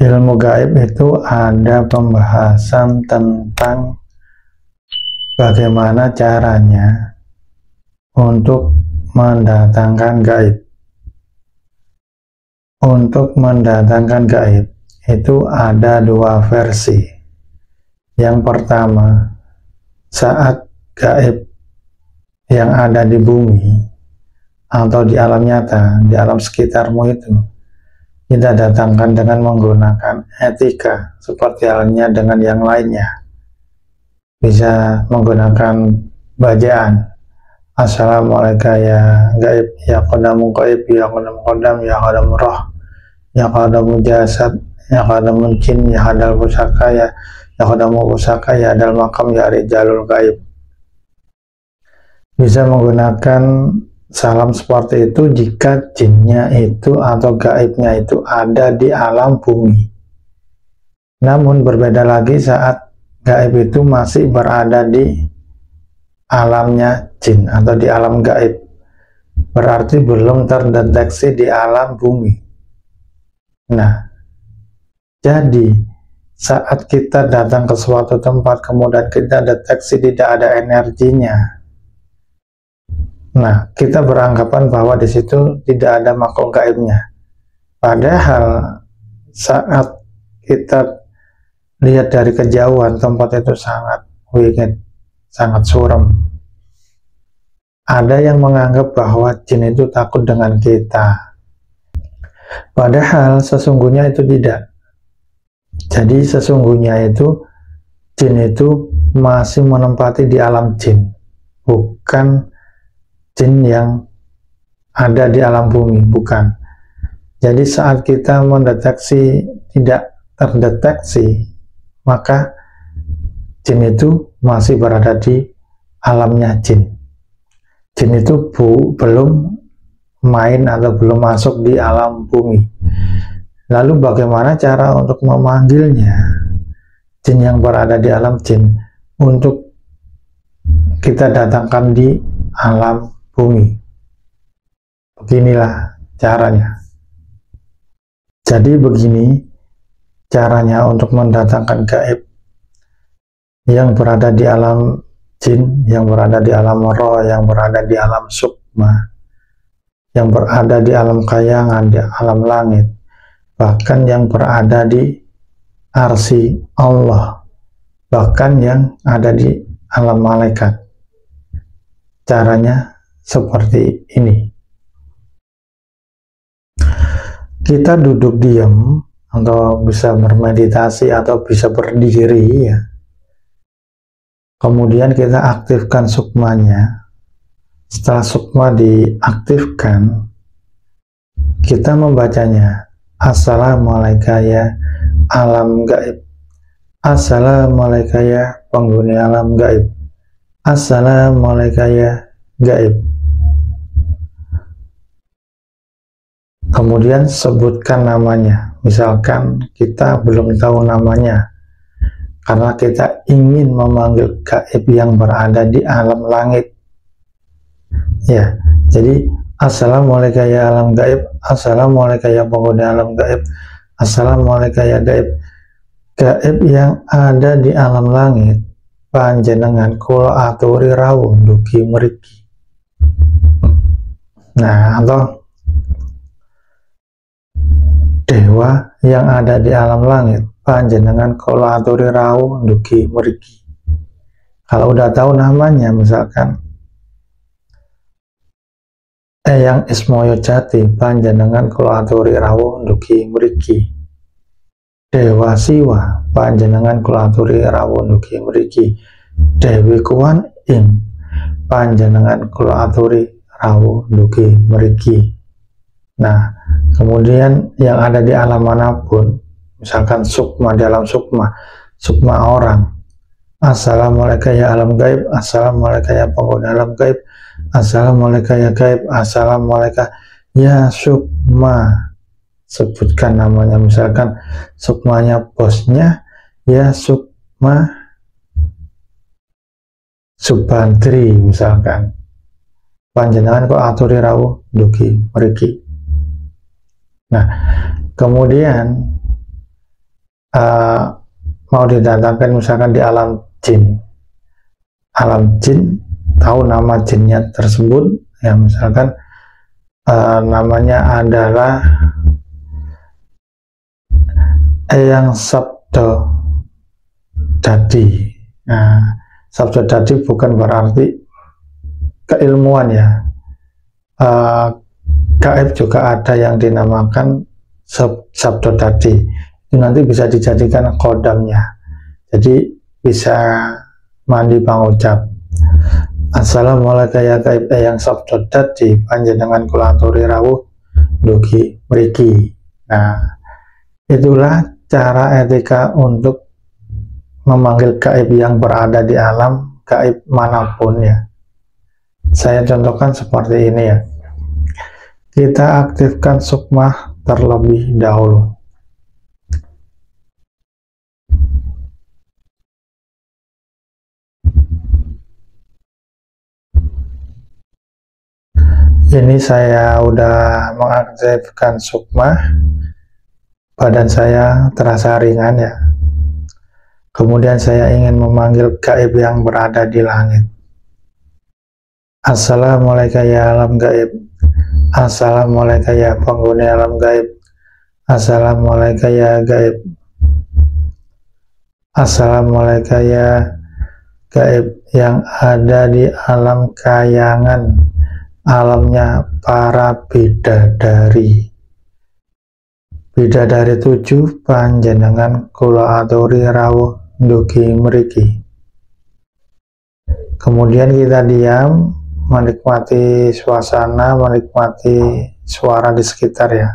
ilmu gaib itu ada pembahasan tentang bagaimana caranya untuk mendatangkan gaib. Untuk mendatangkan gaib itu ada dua versi. Yang pertama, saat gaib yang ada di bumi atau di alam nyata, di alam sekitarmu itu, kita datangkan dengan menggunakan etika seperti halnya dengan yang lainnya. Bisa menggunakan bacaan Assalamualaikum ya gaib, ya qadamu gaib, ya qadamu qadam, ya qadamu roh, ya qadamu jasad, ya qadamu jin, ya hadal pusaka, ya qadamu pusaka, ya hadal makam, ya rijalul gaib. Bisa menggunakan salam seperti itu jika jinnya itu atau gaibnya itu ada di alam bumi. Namun berbeda lagi saat gaib itu masih berada di alamnya jin atau di alam gaib, berarti belum terdeteksi di alam bumi. Nah, jadi saat kita datang ke suatu tempat kemudian kita deteksi tidak ada energinya, nah kita beranggapan bahwa di situ tidak ada makhluk gaibnya. Padahal saat kita lihat dari kejauhan tempat itu sangat wicked, sangat suram. Ada yang menganggap bahwa jin itu takut dengan kita, padahal sesungguhnya itu tidak. Jadi sesungguhnya itu jin itu masih menempati di alam jin, bukan jin yang ada di alam bumi, bukan. Jadi saat kita mendeteksi tidak terdeteksi, maka jin itu masih berada di alamnya jin. Jin itu belum main atau belum masuk di alam bumi. Lalu bagaimana cara untuk memanggilnya, jin yang berada di alam jin, untuk kita datangkan di alam bumi? Beginilah caranya. Jadi begini caranya untuk mendatangkan gaib yang berada di alam jin, yang berada di alam roh, yang berada di alam sukma, yang berada di alam kayangan, di alam langit, bahkan yang berada di arsy Allah, bahkan yang ada di alam malaikat. Caranya seperti ini. Kita duduk diam atau bisa bermeditasi atau bisa berdiri ya. Kemudian kita aktifkan sukmanya. Setelah sukma diaktifkan, kita membacanya Assalamualaikum ya alam gaib, Assalamualaikum ya penghuni alam gaib, Assalamualaikum ya gaib. Kemudian sebutkan namanya. Misalkan kita belum tahu namanya, karena kita ingin memanggil gaib yang berada di alam langit. Ya, jadi Assalamualaikum ya alam gaib, Assalamualaikum ya penghuni alam gaib, Assalamualaikum ya gaib. Gaib yang ada di alam langit, panjenengan kula aturi rawuh dugi mriki. Nah, atau dewa yang ada di alam langit, panjenengan kula aturi rawuh dugi mriki. Kalau udah tahu namanya, misalkan Eyang Ismoyo Jati, panjenengan kula aturi rawuh dugi mriki. Dewa Siwa, panjenengan kula aturi rawuh dugi mriki. Dewi Kuan Im, panjenengan kula aturi rawuh dugi mriki. Nah, kemudian yang ada di alam manapun, misalkan sukma, di alam sukma, sukma orang, Assalamualaikum ya alam gaib, Assalamualaikum ya penghuni alam gaib, Assalamualaikum ya gaib, Assalamualaikum ya sukma. Sebutkan namanya, misalkan sukmanya bosnya ya sukma Subantri, misalkan panjenengan kok aturi rawuh dugi mriki. Nah, kemudian mau didatangkan misalkan di alam jin, tahu nama jinnya tersebut ya, misalkan namanya adalah Eyang Sabdo Dadi. Nah, Sabdo Dadi bukan berarti keilmuan ya, gaib juga ada yang dinamakan Sabdo Dadi, itu nanti bisa dijadikan kodamnya, jadi bisa mandi pangucap. Assalamualaikum ya gaib Eyang Sabdo Dadi, panjenengan kula aturi rawuh dugi mriki. Nah, itulah cara etika untuk memanggil gaib yang berada di alam gaib manapun ya. Saya contohkan seperti ini ya. Kita aktifkan sukmah terlebih dahulu. Ini saya udah mengaktifkan sukmah, badan saya terasa ringan ya. Kemudian saya ingin memanggil gaib yang berada di langit. Assalamualaikum ya alam gaib. Assalamualaikum ya penghuni alam gaib. Assalamualaikum ya gaib. Assalamualaikum ya gaib yang ada di alam kayangan, alamnya para bidadari. Bidadari 7 panjenengan kula aturi rawuh ndugi mriki. Kemudian kita diam, menikmati suasana, menikmati suara di sekitar ya.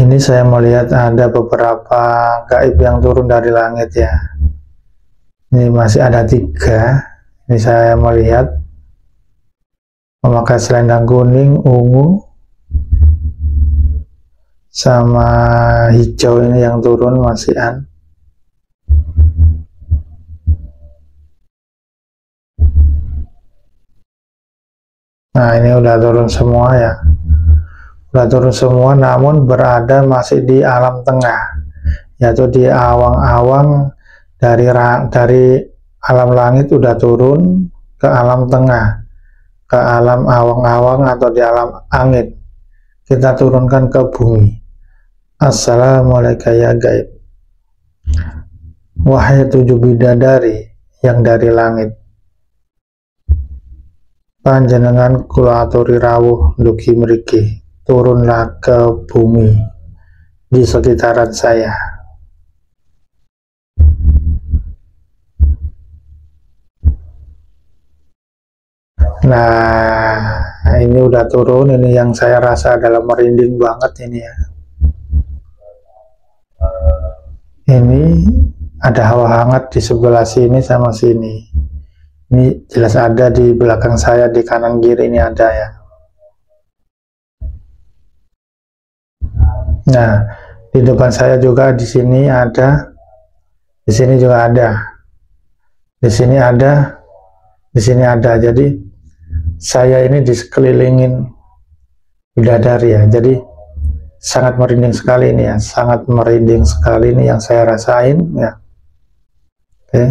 Ini saya melihat ada beberapa gaib yang turun dari langit ya. Ini masih ada 3. Ini saya melihat memakai selendang kuning, ungu, sama hijau. Ini yang turun masihan. Nah, ini udah turun semua ya. Udah turun semua, namun berada masih di alam tengah, yaitu di awang-awang. Dari alam langit udah turun ke alam tengah, ke alam awang-awang atau di alam angin. Kita turunkan ke bumi. Assalamualaikum ya gaib. Wahai 7 bidadari yang dari langit, panjenengan kula aturi rawuh ndugi mriki, turunlah ke bumi di sekitaran saya. Nah, ini udah turun. Ini yang saya rasa adalah merinding banget ini ya. Ini ada hawa hangat di sebelah sini sama sini. Ini jelas ada di belakang saya, di kanan kiri ini ada ya. Nah, di depan saya juga, di sini ada, di sini juga ada, di sini ada, di sini ada. Jadi saya ini disekelilingin bidadari ya. Jadi sangat merinding sekali ini ya, sangat merinding sekali ini yang saya rasain ya. Oke.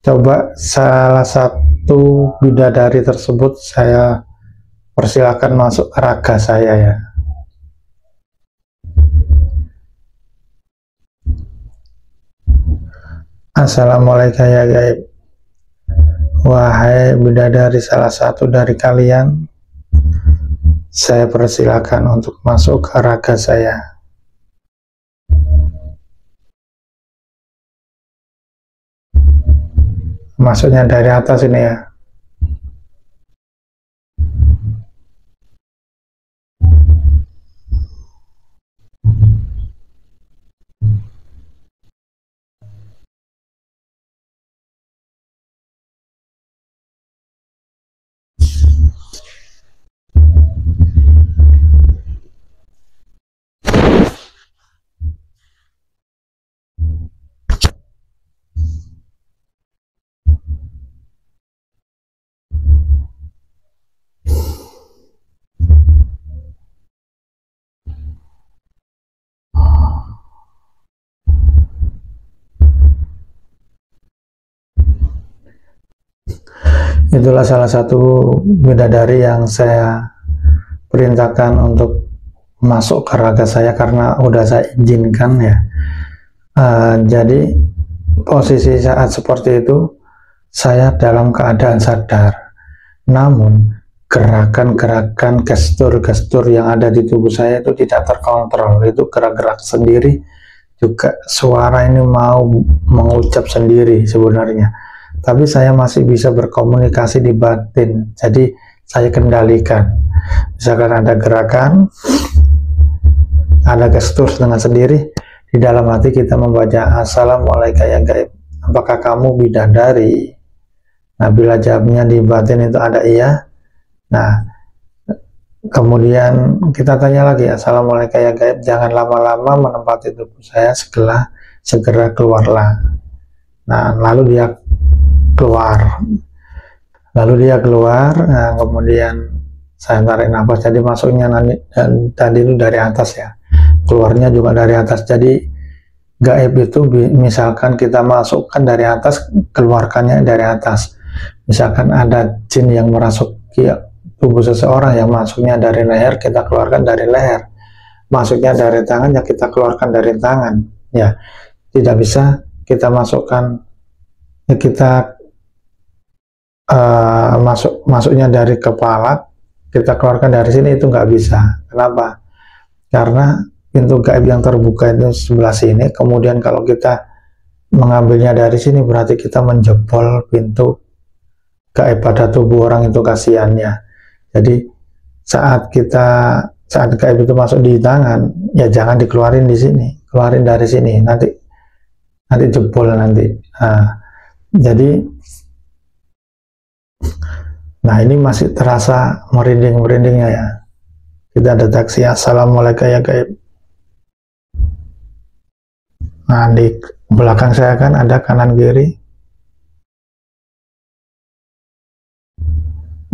Coba salah satu bidadari tersebut saya persilakan masuk ke raga saya ya. Assalamualaikum ya gaib. Wahai bidadari salah satu dari kalian, saya persilakan untuk masuk ke raga saya. Masuknya dari atas ini ya. Itulah salah satu bidadari yang saya perintahkan untuk masuk ke raga saya karena udah saya izinkan ya. Jadi posisi saat seperti itu saya dalam keadaan sadar, namun gerakan-gerakan, gestur-gestur yang ada di tubuh saya itu tidak terkontrol, itu gerak-gerak sendiri, juga suara ini mau mengucap sendiri sebenarnya, tapi saya masih bisa berkomunikasi di batin, jadi saya kendalikan. Misalkan ada gerakan, ada gestur dengan sendiri, di dalam hati kita membaca Assalamualaikum ya gaib, apakah kamu bidadari? Nah, bila jawabnya di batin itu ada iya, nah kemudian kita tanya lagi Assalamualaikum ya gaib, jangan lama-lama menempati tubuh saya, segera keluarlah. Nah, lalu dia keluar, nah, kemudian saya tarik nafas, jadi masuknya tadi itu dari atas ya, keluarnya juga dari atas. Jadi gaib itu misalkan kita masukkan dari atas, keluarkannya dari atas. Misalkan ada jin yang merasuki tubuh seseorang, yang masuknya dari leher, kita keluarkan dari leher, masuknya dari tangan, ya kita keluarkan dari tangan ya. Tidak bisa kita masukkan ya, kita masuknya dari kepala, kita keluarkan dari sini, itu nggak bisa. Kenapa? Karena pintu gaib yang terbuka itu sebelah sini, kemudian kalau kita mengambilnya dari sini berarti kita menjebol pintu gaib pada tubuh orang itu, kasihannya. Jadi saat gaib itu masuk di tangan, ya jangan dikeluarin di sini, keluarin dari sini, nanti jebol nanti. Nah ini masih terasa merinding-merindingnya ya. Kita deteksi Assalamualaikum ya gaib. Nah, di belakang saya kan ada kanan kiri,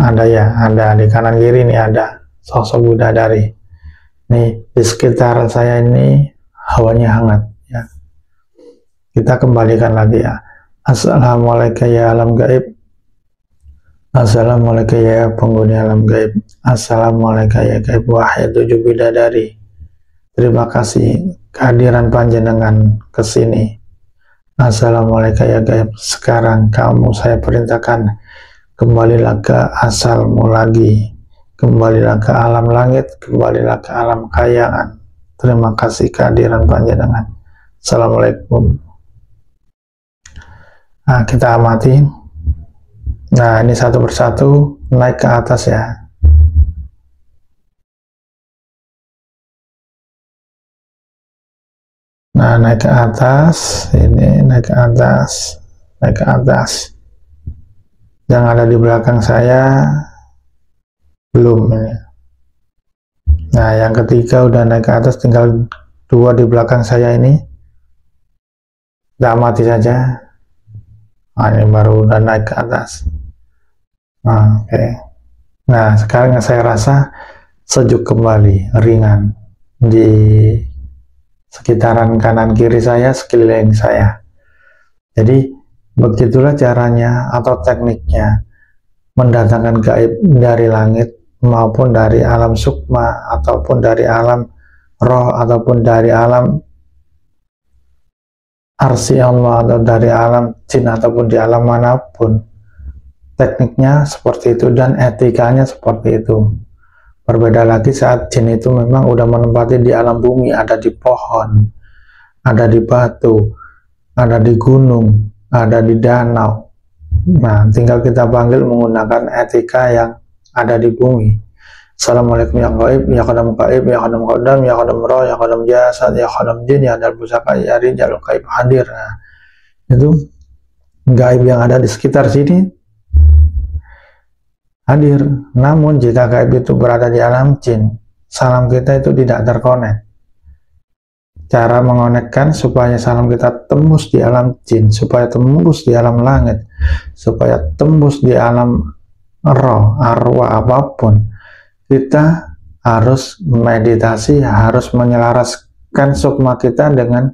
ada ya, ada di kanan kiri ini ada sosok bidadari. Nih di sekitar saya ini hawanya hangat ya. Kita kembalikan lagi ya. Assalamualaikum ya alam gaib. Assalamualaikum ya penghuni alam gaib. Assalamualaikum ya gaib, wahai 7 bidadari. Terima kasih kehadiran panjenengan ke sini. Assalamualaikum ya gaib. Sekarang kamu saya perintahkan, kembalilah ke asalmu lagi. Kembalilah ke alam langit, kembalilah ke alam kayangan. Terima kasih kehadiran panjenengan. Assalamualaikum. Nah, kita amati. Nah, ini satu persatu naik ke atas ya. Nah, naik ke atas, ini naik ke atas, naik ke atas. Yang ada di belakang saya belum ini. Nah, yang ketiga udah naik ke atas, tinggal 2 di belakang saya ini. Kita amati saja. Nah, ini baru udah naik ke atas. Nah, oke. Nah, sekarang yang saya rasa sejuk kembali, ringan di sekitaran kanan kiri saya, sekeliling saya. Jadi begitulah caranya atau tekniknya mendatangkan gaib dari langit maupun dari alam sukma, ataupun dari alam roh, ataupun dari alam arsi Allah, atau dari alam jin, ataupun di alam manapun. Tekniknya seperti itu dan etikanya seperti itu. Berbeda lagi saat jin itu memang udah menempati di alam bumi, ada di pohon, ada di batu, ada di gunung, ada di danau. Nah, tinggal kita panggil menggunakan etika yang ada di bumi. Assalamualaikum ya gaib, ya qadam gaib, ya qadam qadam, ya qadam roh, ya qadam jasad, ya qadam jin, ya dal pusaka, ya rijal gaib hadir. Nah, itu gaib yang ada di sekitar sini hadir. Namun jika gaib itu berada di alam jin, salam kita itu tidak terkonek. Cara mengonekkan supaya salam kita tembus di alam jin, supaya tembus di alam langit, supaya tembus di alam roh, arwah apapun, kita harus meditasi, harus menyelaraskan sukma kita dengan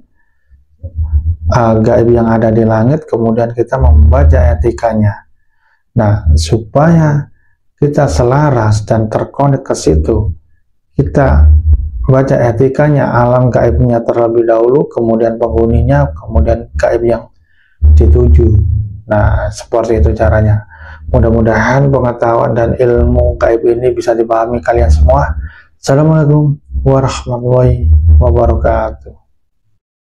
gaib yang ada di langit, kemudian kita membaca etikanya. Nah, supaya kita selaras dan terkonek ke situ, kita baca etikanya alam gaibnya terlebih dahulu, kemudian penghuninya, kemudian gaib yang dituju. Nah, seperti itu caranya. Mudah-mudahan pengetahuan dan ilmu gaib ini bisa dipahami kalian semua. Assalamualaikum warahmatullahi wabarakatuh.